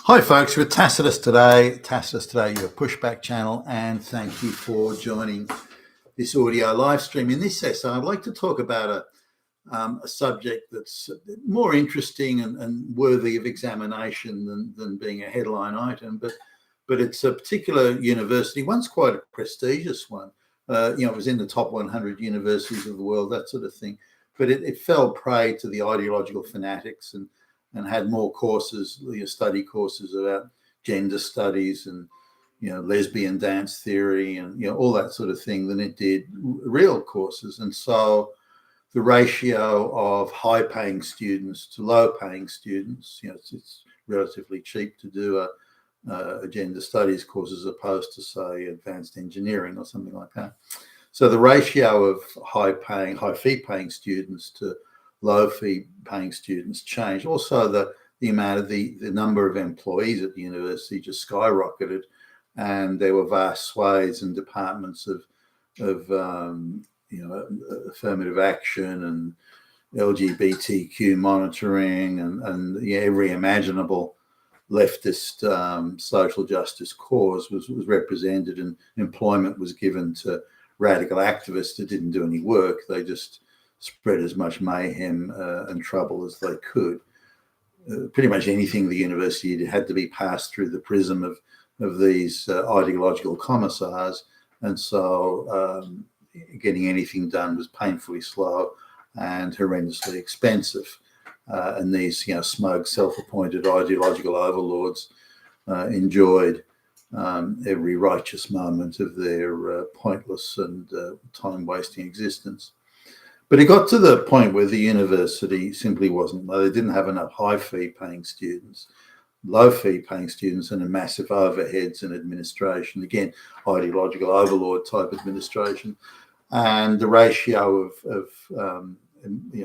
Hi folks, we're Tacitus today. Tacitus today, your pushback channel, and thank you for joining this audio live stream. In this essay, I'd like to talk about a subject that's more interesting and worthy of examination than being a headline item, but it's a particular university, once quite a prestigious one. It was in the top 100 universities of the world, that sort of thing. But it fell prey to the ideological fanatics and had more courses, study courses about gender studies and lesbian dance theory and all that sort of thing than it did real courses. And so the ratio of high-paying students to low-paying students, it's relatively cheap to do a gender studies course as opposed to, say, advanced engineering or something like that. So the ratio of high fee-paying students to low fee paying students changed. Also, the amount of the number of employees at the university just skyrocketed, and there were vast swathes and departments of affirmative action and LGBTQ monitoring and every imaginable leftist social justice cause was represented, and employment was given to radical activists that didn't do any work. They just spread as much mayhem and trouble as they could. Pretty much anything the university did had to be passed through the prism of these ideological commissars, and so getting anything done was painfully slow and horrendously expensive. And these smug, self-appointed ideological overlords enjoyed every righteous moment of their pointless and time-wasting existence. But it got to the point where the university simply they didn't have enough high fee paying students, low fee paying students, and a massive overheads and administration. Again, ideological overlord type administration. And the ratio of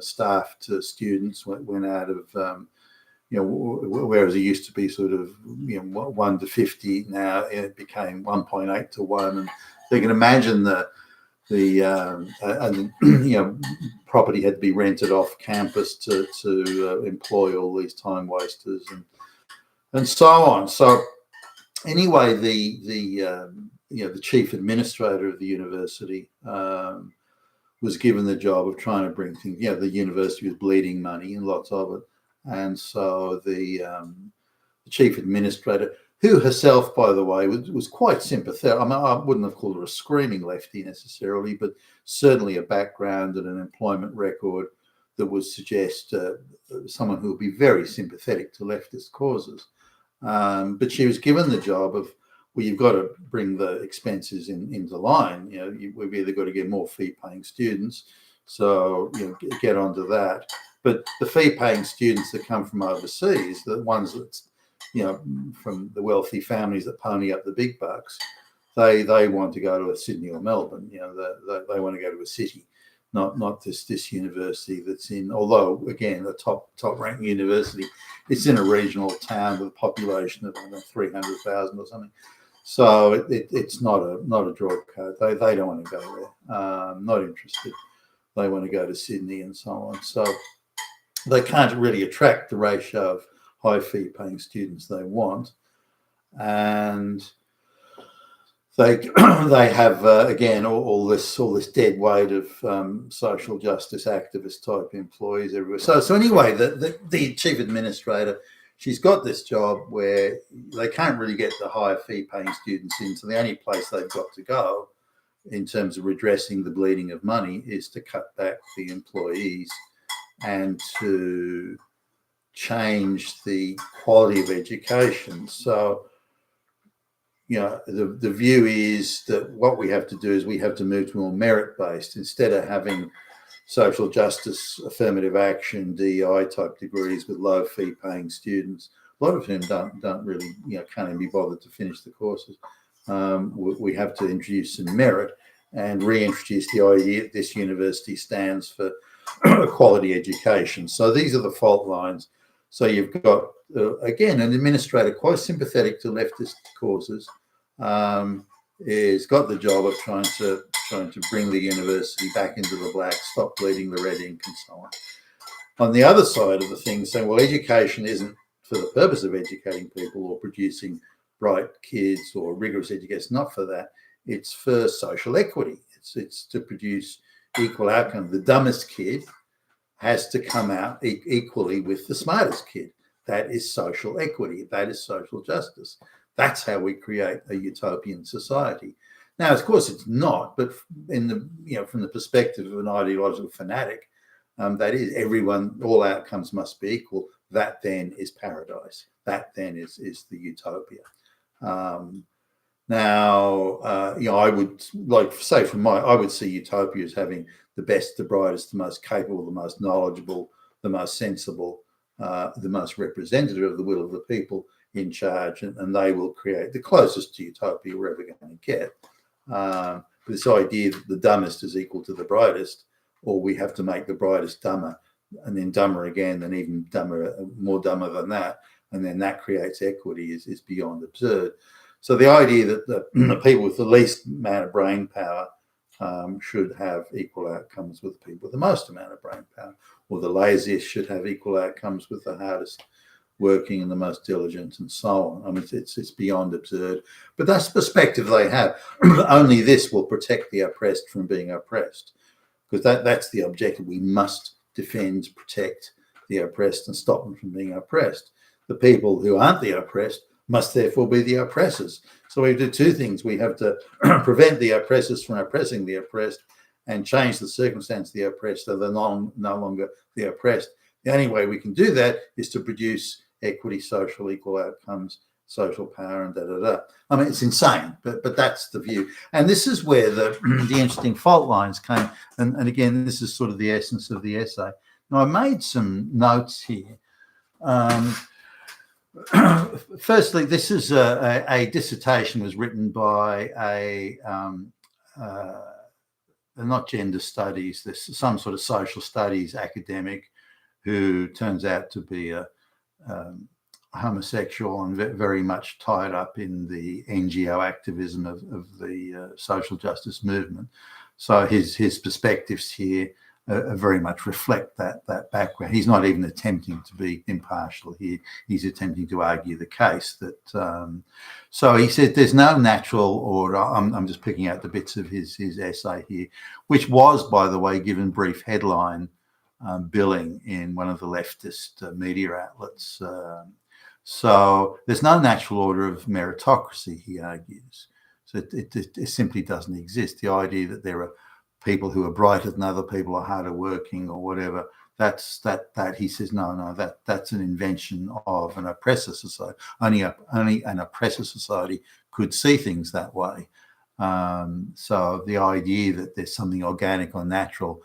staff to students went out of, whereas it used to be sort of 1 to 50, now it became 1.8 to 1. And you can imagine property had to be rented off campus to employ all these time wasters and so on. So anyway, the chief administrator of the university was given the job of trying to bring things. The university was bleeding money and lots of it, and so the chief administrator, who herself, by the way, was quite sympathetic. I mean, I wouldn't have called her a screaming lefty necessarily, but certainly a background and an employment record that would suggest someone who would be very sympathetic to leftist causes. But she was given the job of, well, you've got to bring the expenses into line. We've either got to get more fee-paying students, so get onto that. But the fee-paying students that come from overseas, the ones that from the wealthy families that pony up the big bucks, they want to go to a Sydney or Melbourne. They want to go to a city, not this university that's in. Although again, a top ranking university, it's in a regional town with a population of 300,000 or something. So it's not a draw card. They don't want to go there. Not interested. They want to go to Sydney and so on. So they can't really attract the ratio of high fee paying students they want, and they have again all this dead weight of social justice activist type employees everywhere. So anyway, the chief administrator, she's got this job where they can't really get the higher fee paying students in, so the only place they've got to go in terms of redressing the bleeding of money is to cut back the employees and to change the quality of education. So, the view is that what we have to do is we have to move to more merit-based instead of having social justice, affirmative action, DEI type degrees with low fee-paying students. A lot of whom don't really, can't even be bothered to finish the courses. We have to introduce some merit and reintroduce the idea that this university stands for quality education. So these are the fault lines. So you've got, again, an administrator quite sympathetic to leftist causes, is got the job of trying to bring the university back into the black, stop bleeding the red ink and so on. On the other side of the thing, saying, well, education isn't for the purpose of educating people or producing bright kids or rigorous education. Not for that. It's for social equity. It's to produce equal outcome. The dumbest kid has to come out equally with the smartest kid. That is social equity. That is social justice. That's how we create a utopian society. Now, of course, it's not, but in the from the perspective of an ideological fanatic, that is everyone. All outcomes must be equal. That then is paradise. That then is the utopia. I would like say I would see utopia as having the best, the brightest, the most capable, the most knowledgeable, the most sensible, the most representative of the will of the people in charge, and they will create the closest to utopia we're ever going to get. This idea that the dumbest is equal to the brightest, or we have to make the brightest dumber, and then dumber again, and even dumber, more dumber than that, and then that creates equity is beyond absurd. So the idea that the people with the least amount of brain power should have equal outcomes with the people with the most amount of brain power, or the laziest should have equal outcomes with the hardest working and the most diligent, and so on. I mean, it's beyond absurd, but that's the perspective they have. Only this will protect the oppressed from being oppressed, because that's the objective. We must defend, protect the oppressed and stop them from being oppressed. The people who aren't the oppressed must therefore be the oppressors. So we do two things. We have to prevent the oppressors from oppressing the oppressed and change the circumstance of the oppressed so they're no longer the oppressed. The only way we can do that is to produce equity, social, equal outcomes, social power, and da-da-da. I mean, it's insane, but that's the view. And this is where the interesting fault lines came. And again, this is sort of the essence of the essay. Now, I made some notes here. Firstly, this is a dissertation was written by a not gender studies, there's some sort of social studies academic who turns out to be a homosexual and very much tied up in the NGO activism of the social justice movement. So his perspectives here very much reflect that background. He's not even attempting to be impartial here. He's attempting to argue the case that. So he said there's no natural order. I'm just picking out the bits of his essay here, which was, by the way, given brief headline billing in one of the leftist media outlets. So there's no natural order of meritocracy, he argues. So it simply doesn't exist. The idea that there are people who are brighter than other people or harder working or whatever, that he says no, that's an invention of an oppressor society. Only an oppressor society could see things that way. So the idea that there's something organic or natural,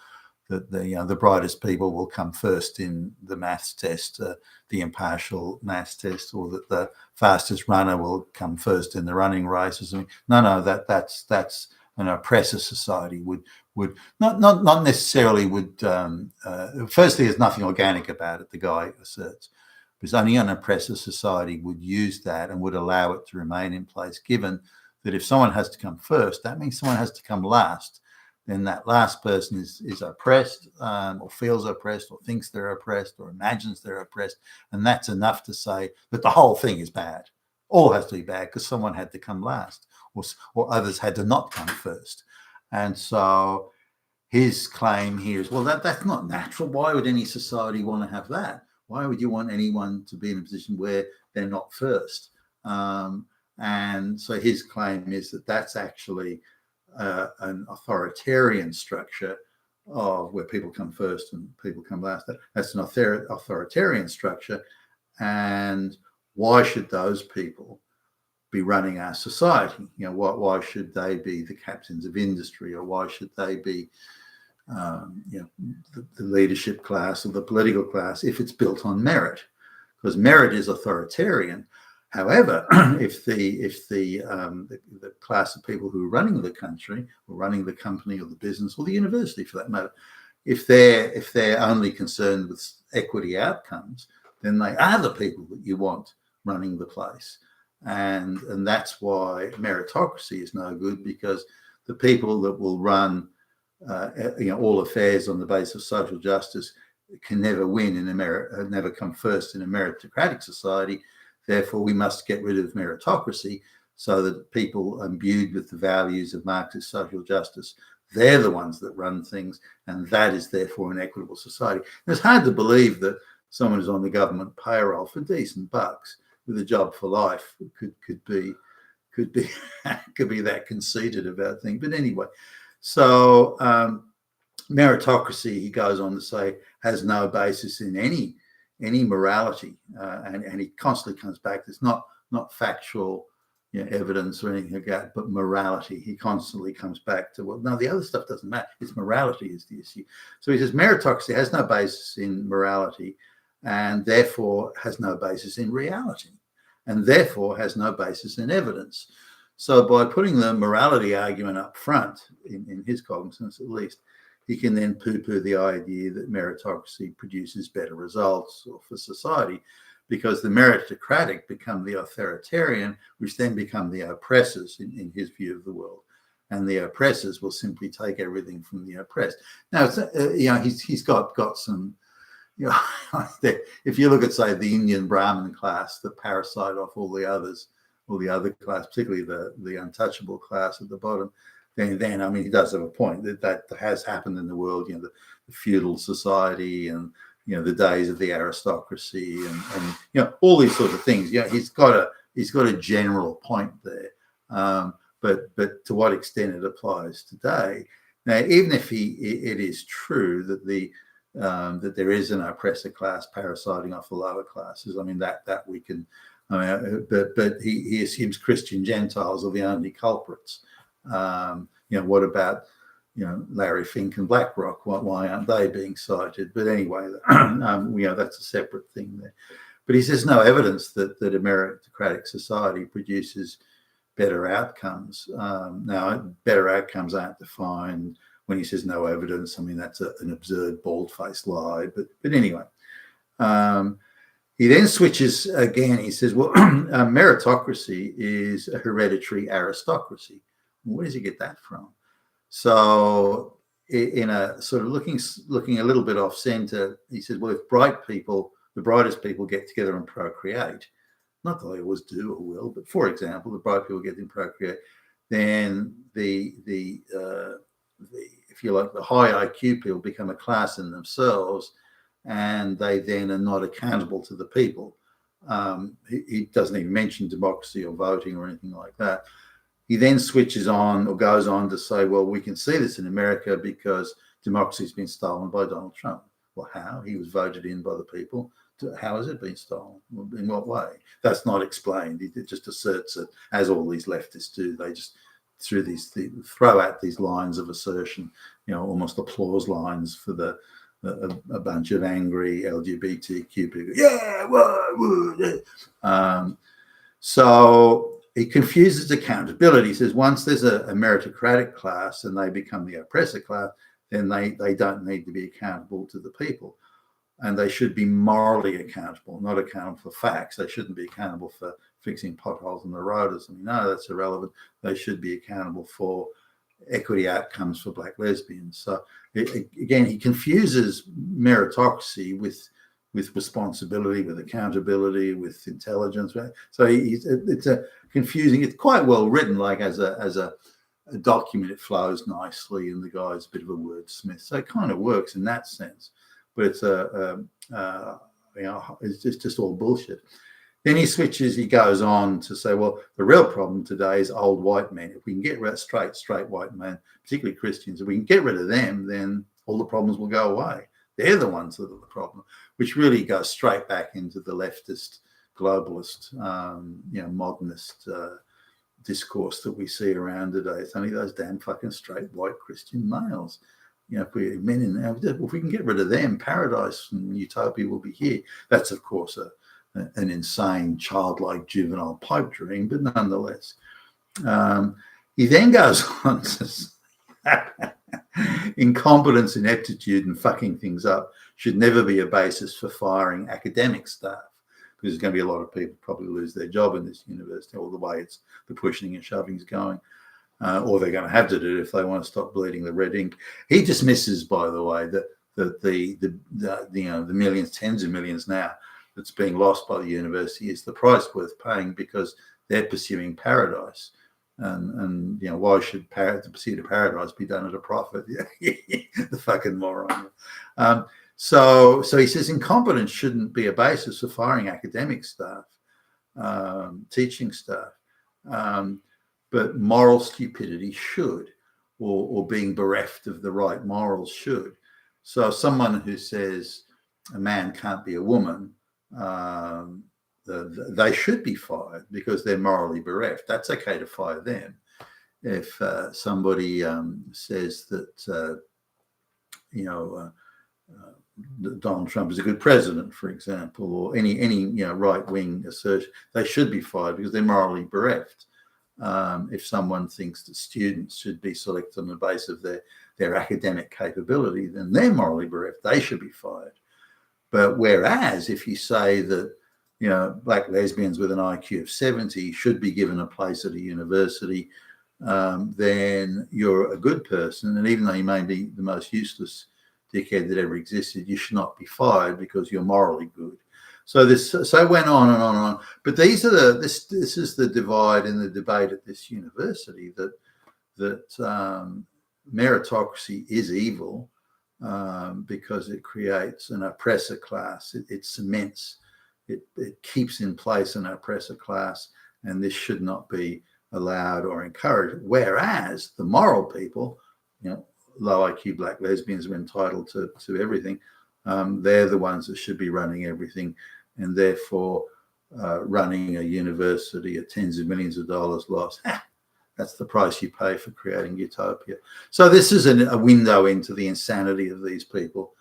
that the brightest people will come first in the maths test, the impartial maths test, or that the fastest runner will come first in the running race or something. No, that's an oppressor society would not necessarily would. Firstly, there's nothing organic about it, the guy asserts, because only an oppressor society would use that and would allow it to remain in place, given that if someone has to come first, that means someone has to come last. Then that last person is oppressed, or feels oppressed, or thinks they're oppressed, or imagines they're oppressed, and that's enough to say that the whole thing is bad. All has to be bad because someone had to come last, or others had to not come first. And so his claim here is, well, that's not natural. Why would any society want to have that? Why would you want anyone to be in a position where they're not first? And so his claim is that that's actually an authoritarian structure of where people come first and people come last. That's an authoritarian structure. And why should those people be running our society? Why should they be the captains of industry, or why should they be the leadership class or the political class if it's built on merit? Because merit is authoritarian. However, if the class of people who are running the country or running the company or the business or the university, for that matter, if they're only concerned with equity outcomes, then they are the people that you want running the place. And that's why meritocracy is no good, because the people that will run all affairs on the basis of social justice can never win in never come first in a meritocratic society. Therefore, we must get rid of meritocracy so that people imbued with the values of Marxist social justice, they're the ones that run things, and that is therefore an equitable society. And it's hard to believe that someone who's on the government payroll for decent bucks with a job for life could be that conceited about things. But anyway, so meritocracy, he goes on to say, has no basis in any morality, and he constantly comes back. It's not factual evidence or anything like that, but morality. He constantly comes back to, well, no, the other stuff doesn't matter. It's morality is the issue. So he says meritocracy has no basis in morality, and therefore has no basis in reality, and therefore has no basis in evidence. So by putting the morality argument up front, in his cognizance at least, he can then poo-poo the idea that meritocracy produces better results for society, because the meritocratic become the authoritarian, which then become the oppressors in his view of the world. And the oppressors will simply take everything from the oppressed. Now, he's got some, if you look at, say, the Indian Brahmin class that parasite off all the other class, particularly the untouchable class at the bottom, then I mean, he does have a point that has happened in the world, the feudal society and, the days of the aristocracy and all these sorts of things. He's got a general point there. But to what extent it applies today. Now, even if it is true that that there is an oppressor class parasiting off the lower classes, I mean, that we can, but he assumes Christian Gentiles are the only culprits. What about, Larry Fink and BlackRock? Why aren't they being cited? But anyway, that's a separate thing there. But he says no evidence that a meritocratic society produces better outcomes. Now, better outcomes aren't defined. When he says no evidence, I mean, that's an absurd, bald-faced lie. But anyway, he then switches again. He says, well, meritocracy is a hereditary aristocracy. Where does he get that from? So in a sort of looking a little bit off center, he says, well, if the brightest people get together and procreate, not that they always do or will, but for example, the bright people get to procreate, then the if you like, the high IQ people become a class in themselves, and they then are not accountable to the people. He doesn't even mention democracy or voting or anything like that. He then switches on or goes on to say, well, we can see this in America because democracy has been stolen by Donald Trump. Well, how? He was voted in by the people. How has it been stolen? In what way? That's not explained. It just asserts it, as all these leftists do. They just throw out these lines of assertion, almost applause lines for a bunch of angry LGBTQ people. Yeah, so he confuses accountability. He says once there's a meritocratic class and they become the oppressor class, then they don't need to be accountable to the people. And they should be morally accountable, not accountable for facts. They shouldn't be accountable for fixing potholes in the road or something. No, that's irrelevant. They should be accountable for equity outcomes for black lesbians. So again, he confuses meritocracy with responsibility, with accountability, with intelligence. So it's a confusing. It's quite well written, like as a document. It flows nicely, and the guy's a bit of a wordsmith, so it kind of works in that sense. But it's it's just all bullshit. Then he goes on to say, well, the real problem today is old white men. If we can get rid of straight white men, particularly Christians, if we can get rid of them, then all the problems will go away. They're the ones that are the problem, which really goes straight back into the leftist, globalist, modernist discourse that we see around today. It's only those damn fucking straight white Christian males. If we can get rid of them, paradise and utopia will be here. That's, of course, an insane, childlike, juvenile pipe dream, but nonetheless. He then goes on to say, incompetence, ineptitude, and fucking things up should never be a basis for firing academic staff, because there's going to be a lot of people probably lose their job in this university, all the way the pushing and shoving is going. Or they're going to have to do it if they want to stop bleeding the red ink. He dismisses, by the way, that that the millions, tens of millions now that's being lost by the university is the price worth paying because they're pursuing paradise. And why should the pursuit of paradise be done at a profit? The fucking moron. So he says incompetence shouldn't be a basis for firing academic staff, teaching staff, but moral stupidity should, or being bereft of the right morals should. So someone who says a man can't be a woman, they should be fired because they're morally bereft. That's okay to fire them. If somebody says that Donald Trump is a good president, for example, or any right-wing assertion, they should be fired because they're morally bereft. If someone thinks that students should be selected on the basis of their academic capability, then they're morally bereft. They should be fired. But whereas if you say that black lesbians with an IQ of 70 should be given a place at a university, then you're a good person. And even though you may be the most useless dickhead that ever existed, you should not be fired because you're morally good. So it went on and on and on. But this is the divide in the debate at this university, that meritocracy is evil because it creates an oppressor class. It cements, it keeps in place an oppressor class, and this should not be allowed or encouraged. Whereas the moral people, low IQ black lesbians are entitled to everything. They're the ones that should be running everything, and therefore running a university at tens of millions of dollars loss. That's the price you pay for creating utopia. So this is a window into the insanity of these people,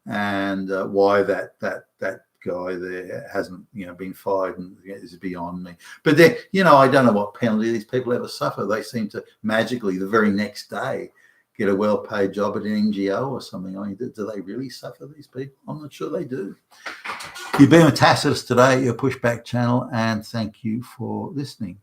and why that guy there hasn't been fired and is beyond me. But then I don't know what penalty these people ever suffer. They seem to magically the very next day get a well-paid job at an NGO or something. I mean, do they really suffer, these people? I'm not sure they do. You've been with Tacitus today, your Pushback channel, and thank you for listening.